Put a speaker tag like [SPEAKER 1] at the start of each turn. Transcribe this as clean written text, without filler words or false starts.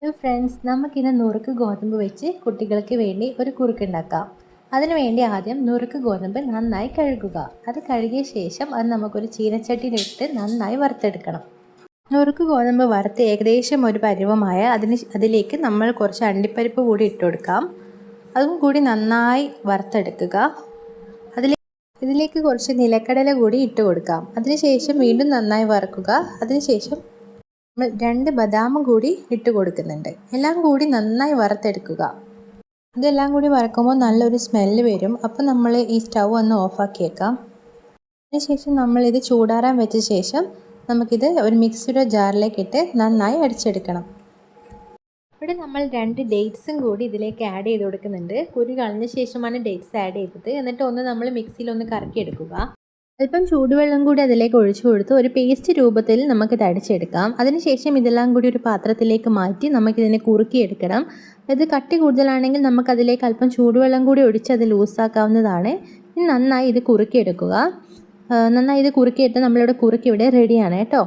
[SPEAKER 1] Hello friends, നമുക്കിന്ന് നുറുക്ക് ഗോതമ്പ് വെച്ച് കുട്ടികൾക്ക് വേണ്ടി ഒരു കുറുക്കുണ്ടാക്കാം. അതിനുവേണ്ടി ആദ്യം നുറുക്ക് ഗോതമ്പ് നന്നായി കഴുകുക. അത് കഴുകിയ ശേഷം അത് നമുക്കൊരു ചീനച്ചട്ടിയിലിട്ട് നന്നായി വറുത്തെടുക്കണം. നുറുക്ക് ഗോതമ്പ് വറുത്ത് ഏകദേശം ഒരു പരുവമായ അതിലേക്ക് നമ്മൾ കുറച്ച് അണ്ടിപ്പരിപ്പ് കൂടി ഇട്ട് കൊടുക്കാം. അതും കൂടി നന്നായി വറുത്തെടുക്കുക. ഇതിലേക്ക് കുറച്ച് നിലക്കടല കൂടി ഇട്ട് കൊടുക്കാം. അതിനുശേഷം വീണ്ടും നന്നായി വറുക്കുക. അതിനുശേഷം നമ്മൾ 2 ബദാമും കൂടി ഇട്ട് കൊടുക്കുന്നുണ്ട്. എല്ലാം കൂടി നന്നായി വറുത്തെടുക്കുക. ഇതെല്ലാം കൂടി വറക്കുമ്പോൾ നല്ലൊരു സ്മെല്ല് വരും. അപ്പോൾ നമ്മൾ ഈ സ്റ്റൗ ഒന്ന് ഓഫാക്കിയേക്കാം. അതിനുശേഷം നമ്മളിത് ചൂടാറാൻ വെച്ച ശേഷം നമുക്കിത് ഒരു മിക്സിയുടെ ജാറിലേക്ക് ഇട്ട് നന്നായി അടിച്ചെടുക്കണം. ഇവിടെ നമ്മൾ 2 ഡേറ്റ്സും കൂടി ഇതിലേക്ക് ആഡ് ചെയ്ത് കൊടുക്കുന്നുണ്ട്. കുരു കളഞ്ഞ ശേഷമാണ് ഡേറ്റ്സ് ആഡ് ചെയ്തത്. എന്നിട്ട് നമ്മൾ മിക്സിയിൽ ഒന്ന് കറക്കിയെടുക്കുക. അല്പം ചൂടുവെള്ളം കൂടി അതിലേക്ക് ഒഴിച്ചു കൊടുത്ത് ഒരു പേസ്റ്റ് രൂപത്തിൽ നമുക്കിത് അടിച്ചെടുക്കാം. അതിനുശേഷം ഇതെല്ലാം കൂടി ഒരു പാത്രത്തിലേക്ക് മാറ്റി നമുക്കിതിനെ കുറുക്കിയെടുക്കണം. ഇത് കട്ടി കൂടുതലാണെങ്കിൽ നമുക്കതിലേക്ക് അല്പം ചൂടുവെള്ളം കൂടി ഒഴിച്ച് അത് ലൂസാക്കാവുന്നതാണ്. ഇനി നന്നായി ഇത് കുറുക്കിയെടുക്കുക. നന്നായി ഇത് കുറുക്കിയിട്ട് നമ്മളിവിടെ കുറുക്കി ഇവിടെ റെഡിയാണ് കേട്ടോ.